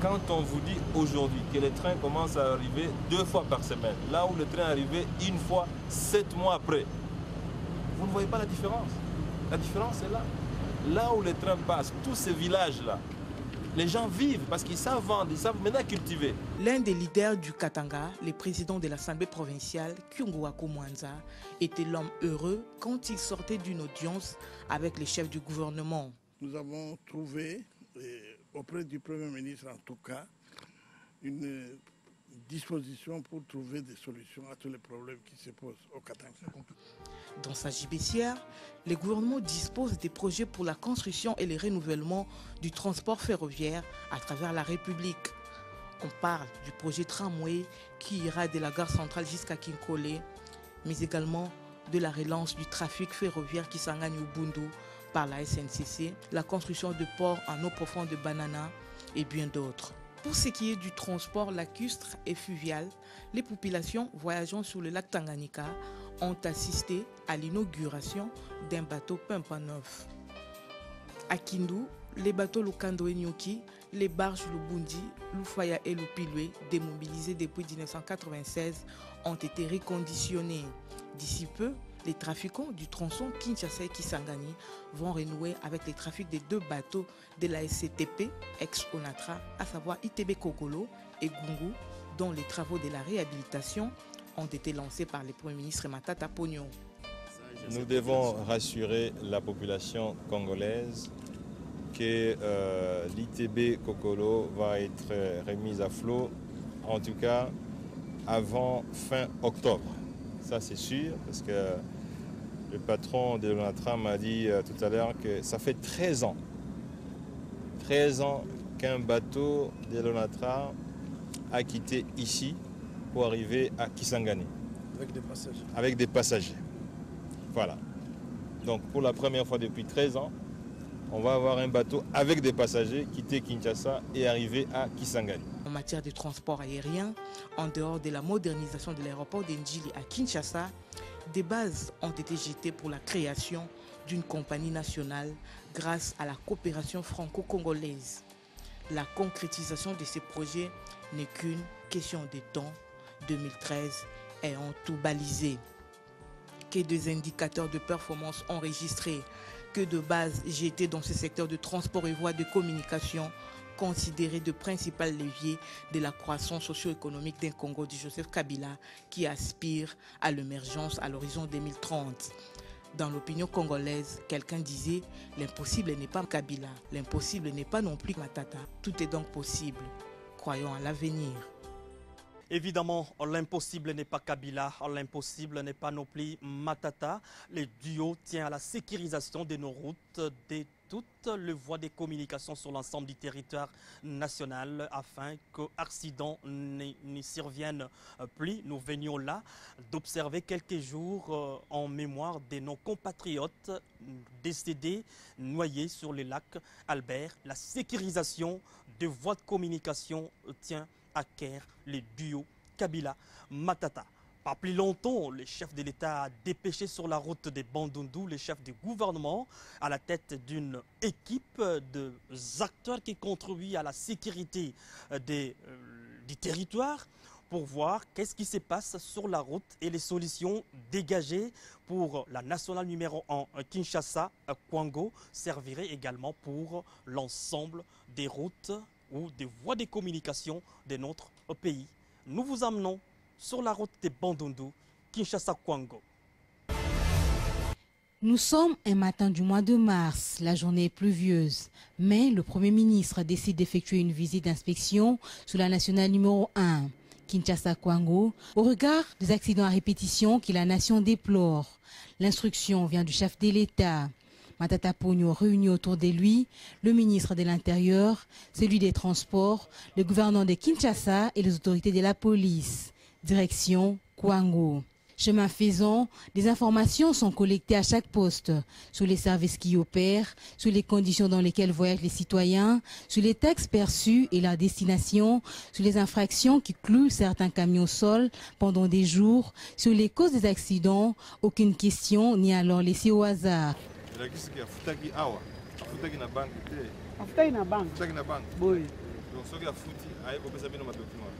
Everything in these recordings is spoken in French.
Quand on vous dit aujourd'hui que les trains commencent à arriver 2 fois par semaine, là où le train arrivait 1 fois 7 mois après, vous ne voyez pas la différence. La différence est là. Là où les trains passent, tous ces villages-là, les gens vivent parce qu'ils savent vendre, ils savent maintenant cultiver. L'un des leaders du Katanga, le président de l'Assemblée provinciale, Kyungu Mwanza, était l'homme heureux quand il sortait d'une audience avec les chefs du gouvernement. Nous avons trouvé, auprès du Premier ministre en tout cas, une disposition pour trouver des solutions à tous les problèmes qui se posent au Katanga. Dans sa gibecière, le gouvernement dispose des projets pour la construction et le renouvellement du transport ferroviaire à travers la République. On parle du projet tramway qui ira de la gare centrale jusqu'à Kinkole, mais également de la relance du trafic ferroviaire qui s'engage au Bundu par la SNCC, la construction de ports en eau profonde de Banana et bien d'autres. Pour ce qui est du transport lacustre et fluvial, les populations voyageant sur le lac Tanganyika ont assisté à l'inauguration d'un bateau Pimpa neuf. À Kindu, les bateaux Lukando et Nyoki, les barges Lubundi, Lufaya et Lupilwe, démobilisés depuis 1996, ont été reconditionnés. D'ici peu, les trafiquants du tronçon Kinshasa et Kisangani vont renouer avec les trafics des 2 bateaux de la SCTP, ex-Onatra, à savoir ITB Kokolo et Gungu, dont les travaux de la réhabilitation ont été lancés par le Premier ministre Matata Ponyo. Nous devons rassurer la population congolaise que l'ITB Kokolo va être remise à flot, en tout cas avant fin octobre. Ça c'est sûr, parce que le patron de l'ONATRA m'a dit tout à l'heure que ça fait 13 ans qu'un bateau de l'ONATRA a quitté ici pour arriver à Kisangani. Avec des passagers. Avec des passagers. Voilà. Donc pour la première fois depuis 13 ans, on va avoir un bateau avec des passagers quitter Kinshasa et arriver à Kisangani. En matière de transport aérien, en dehors de la modernisation de l'aéroport d'Ndjili à Kinshasa, des bases ont été jetées pour la création d'une compagnie nationale grâce à la coopération franco-congolaise. La concrétisation de ces projets n'est qu'une question de temps. 2013 ayant tout balisé. Que des indicateurs de performance enregistrés, que de bases jetées dans ce secteur de transport et voies de communication considérés de principal levier de la croissance socio-économique d'un Congo de Joseph Kabila qui aspire à l'émergence à l'horizon 2030. Dans l'opinion congolaise, quelqu'un disait « L'impossible n'est pas Kabila, l'impossible n'est pas non plus Matata. Tout est donc possible. Croyons à l'avenir. » Évidemment, l'impossible n'est pas Kabila, l'impossible n'est pas non plus Matata. Le duo tient à la sécurisation de nos routes, de toutes les voies de communication sur l'ensemble du territoire national afin que accident ne survienne plus. Nous venions là d'observer quelques jours en mémoire de nos compatriotes décédés, noyés sur le lac Albert. La sécurisation des voies de communication tient à cœur le duo Kabila-Matata. Pas plus longtemps, le chef de l'État a dépêché sur la route de Bandundu, le chef du gouvernement, à la tête d'une équipe de acteurs qui contribuent à la sécurité du territoire pour voir qu'est-ce qui se passe sur la route et les solutions dégagées pour la nationale numéro 1 Kinshasa, Kwango, servirait également pour l'ensemble des routes ou des voies de communication de notre pays. Nous vous emmenons sur la route de Bandundu, Kinshasa-Kwango. Nous sommes un matin du mois de mars, la journée est pluvieuse, mais le Premier ministre décide d'effectuer une visite d'inspection sur la nationale numéro 1, Kinshasa-Kwango, au regard des accidents à répétition que la nation déplore. L'instruction vient du chef de l'État. Matata Ponyo réunit autour de lui le ministre de l'Intérieur, celui des Transports, le gouverneur de Kinshasa et les autorités de la police. Direction Kwango. Chemin faisant, des informations sont collectées à chaque poste sur les services qui opèrent, sur les conditions dans lesquelles voyagent les citoyens, sur les taxes perçues et leur destination, sur les infractions qui clouent certains camions au sol pendant des jours, sur les causes des accidents. Aucune question n'est alors laissée au hasard. Donc ce qui a foutu, il faut que ça vienne dans ma document.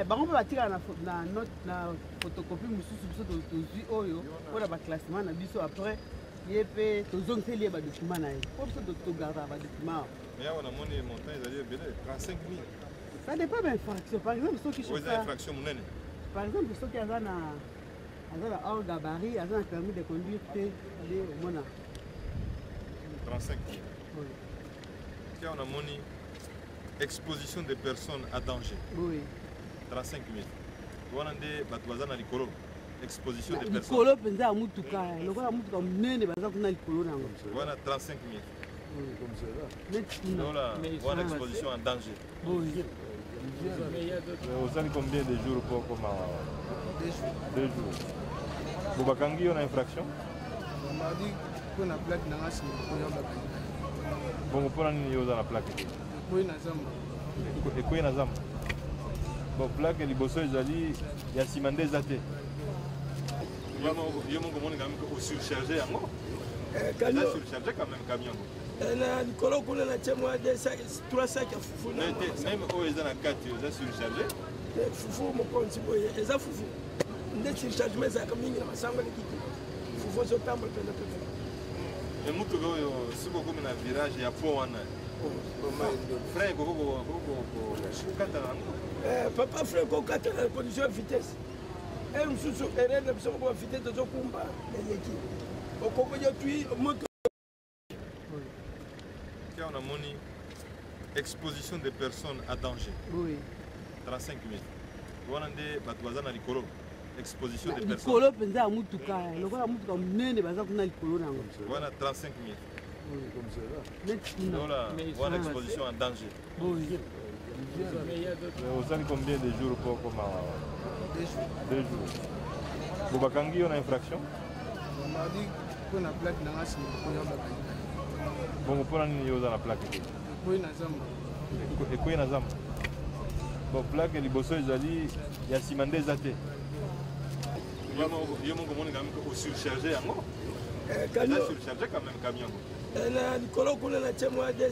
Bango batika na photocopie mususu biso tozwi oyo mpona baclassement na biso après ye mpe tozongiseli ye badocument na ye po biso togarda badocument. Mais on a mon montant, ils allaient bien 35 000. Ça dépend de l'infraction. Par exemple, ceux qui cherchent infraction monnaie. Par exemple, ceux qui ont un hors gabarit, ont un permis de conduire, au moins 35 000. Oui. Quand on a monnaie, exposition des personnes à danger. Oui. 35 000. On a des batouazans à l'icolo. Exposition des personnes. L'icolo, c'est un moutuka. L'icolo, c'est un moutuka. On a 35 000. Oui. On a exposition en danger. Oui. Vous avez combien de jours pour comment 2 jours. Vous avez une infraction? On m'a dit qu'on a plaque dans la semaine. Bon, vous prenez la plaque. Oui, Nazam. Et quoi, Nazam? Bon, plaque, les bosseurs, il y a Simandé Zate. Il y a un surchargé en haut. Il y a surchargé quand même camion. Na Nicolas kuna na chama de 3 sacs fufu na même au ezana 4 za surchargé fufu mo konti boye eza fufu nde surchargement za kamingi na masanga likiki fufu zo tamba pena pena et mutu go siko comme na virage ya po wana frein go kata papa frein go kata na condition vitesse msusu erene biso ko vitesse zo kumba eleki okoko yo tui moto. Quand on a monnaie, exposition des personnes à danger. Oui. 35 000. On a des batouazans à l'icolo. Exposition des personnes. L'icolo, c'est un moutuka. L'icolo, c'est un moutuka. On a 35 000. Oui. On a exposition en danger. Oui. Vous avez combien de jours pour comment 2 jours. Vous avez une infraction? On m'a dit qu'on a plaque dans la semaine. Bon, vous prenez la plaque. Oui, Nazam. Et quoi, Nazam? Bon, plaque, les bosseurs, il y a Simandé Zate. Il y a un surchargé en haut. Il y a un surchargé quand même camion. Na Nicolas kuna na chama de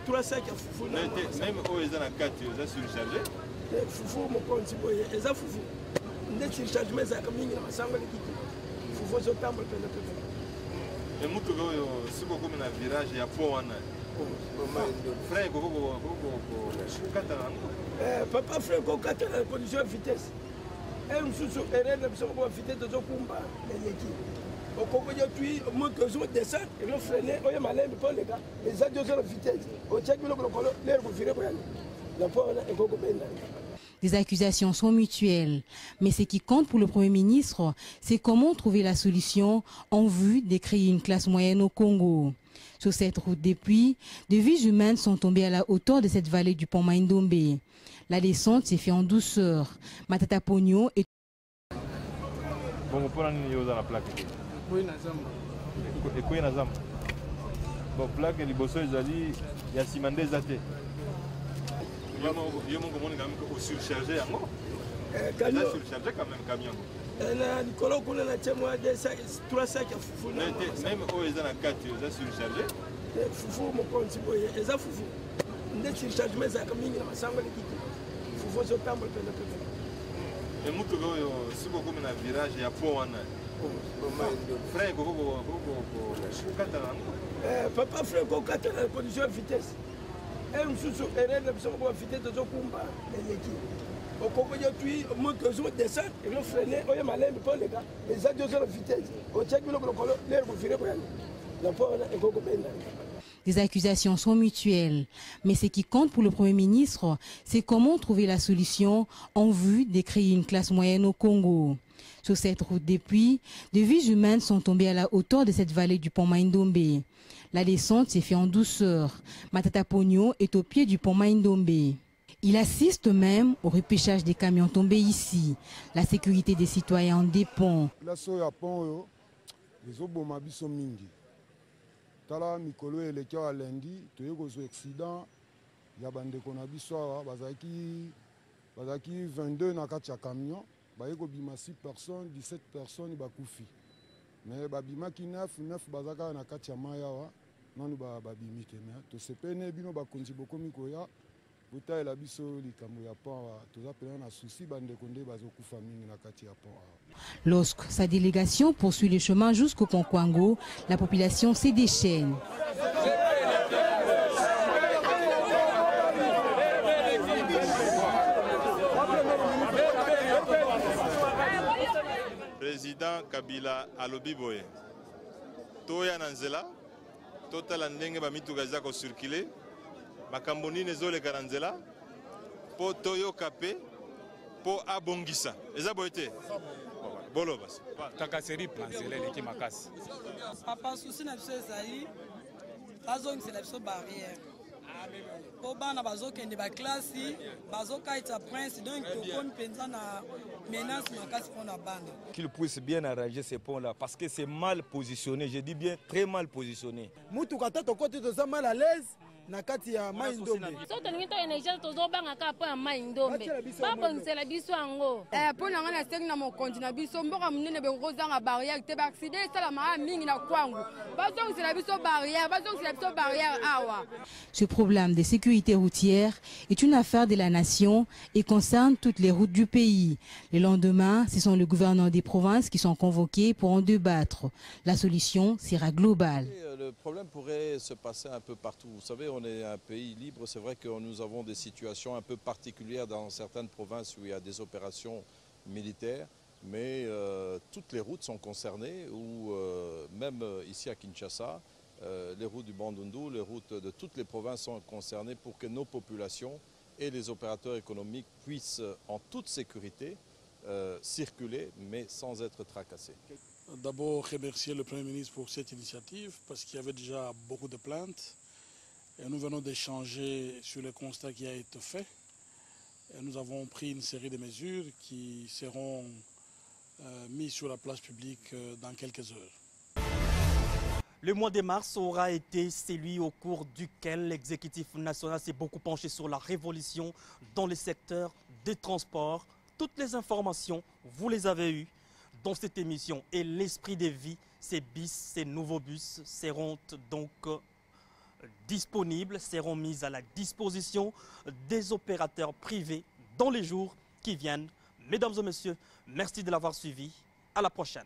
3 sacs fufu na même au ezana 4 za surchargé. Fufu mo konti boye eza fufu nde surchargement za kamingi na masanga likiki fufu zo tamba pena pena. Et mutu go siko comme na virage ya po wana frein go kata na papa frein go kata na condition vitesse msusu erene biso ko vitesse zo kumba eleki okoko yo tui moto zo descend et le freiner oyo malembe pour les gars les adios sur la vitesse o check bilo ko l'air ko virer boyani la po na ekoko benda. Les accusations sont mutuelles, mais ce qui compte pour le Premier ministre, c'est comment trouver la solution en vue de créer une classe moyenne au Congo. Sur cette route des puits, des vies humaines sont tombées à la hauteur de cette vallée du pont Maindombe. La descente s'est faite en douceur. Matata Pogno est... Bon, vous prenez la plaque. Oui, Nazam. Et quoi, Nazam? Bon, plaque, les bosseurs, il y a Simandé Zate. Il y a un surchargé en haut. Il y a un surchargé quand même camion. Na Nicolas kuna na chama de 3 sacs fufu na même au ezana 4 za surchargé. Fufu mo konti boye eza fufu nde surchargement za kamingi na masanga likiki fufu zo tamba pena pena. Et mutu go siko comme na virage ya po wana frein go kata na papa frein go kata na condition vitesse msusu erene biso ko vitesse zo kumba eleki okoko yo tui moto zo descend et le freiner oyo malembe pour les gars les adios sur la vitesse o check bilo ko l'air ko virer boyani la po na ekoko benda. Les accusations sont mutuelles, mais ce qui compte pour le Premier ministre, c'est comment trouver la solution en vue de créer une classe moyenne au Congo. Sur cette route des puits, des vies humaines sont tombées à la hauteur de cette vallée du pont Maindombe. La descente s'est faite en douceur. Matata Pogno est au pied du pont Maindombe. Il assiste même au repêchage des camions tombés ici. La sécurité des citoyens en dépend. Tala mikolo eleki wa lundi toye kozwa accident ya bandeko na biso awa bazaki 22 na kati ya camion baye kobima 6 personnes 17 personnes bakufi mais babimaki 9 bazaka na kati ya mai awa nanu babimi te mais tosepene bino bakonzi bokomi koya botalela biso likambo ya pont toza pena na souci bandeko nde bazokufa mingi na kati ya pont. Lorsque sa délégation poursuit le chemin jusqu'au pont Kwango, la population se déchaîne. Président Kabila alobi boye toya na nzela totala ndenge bamituka eza kocircule makambo nini ezoleka na nzela mpo toyoka mpe mpo abongisa eza boye te bolo basi takaseri pa nzela eleki makasi papa susi na biso ezali bazongisela biso barrière po bana bazokende baklasi bazokaita prince donc tokomi mpenza na menace makasi mpona bana. Qu'il puisse bien arranger ces ponts-là parce que c'est mal positionné, je dis bien très mal positionné. Mutu kata tokoti toza mal à l'aise na kati ya mai ndombe. Soto ngito energie tozobanga ka po ya mai ndombe. Babongisela biso yango. Po na ngana sengi na mokonzi na biso mboka munene bengozanga barrière te ba accident sala ma mingi na kwangu. Bazongisela biso barrière awa. Ce problème de sécurité routière est une affaire de la nation et concerne toutes les routes du pays. Le lendemain, ce sont les gouverneurs des provinces qui sont convoqués pour en débattre. La solution sera globale. Le problème pourrait se passer un peu partout. Vous savez, on est un pays libre. C'est vrai que nous avons des situations un peu particulières dans certaines provinces où il y a des opérations militaires, mais toutes les routes sont concernées, ou même ici à Kinshasa, les routes du Bandundu, les routes de toutes les provinces sont concernées pour que nos populations et les opérateurs économiques puissent en toute sécurité circuler, mais sans être tracassés. D'abord, remercier le Premier ministre pour cette initiative, parce qu'il y avait déjà beaucoup de plaintes. Et nous venons d'échanger sur le constat qui a été fait. Et nous avons pris une série de mesures qui seront mises sur la place publique dans quelques heures. Le mois de mars aura été celui au cours duquel l'exécutif national s'est beaucoup penché sur la révolution dans le secteur des transports. Toutes les informations, vous les avez eues dans cette émission. Et l'esprit de vie, ces bis, ces nouveaux bus seront donc disponibles, seront mis à la disposition des opérateurs privés dans les jours qui viennent. Mesdames et messieurs, merci de l'avoir suivi. À la prochaine.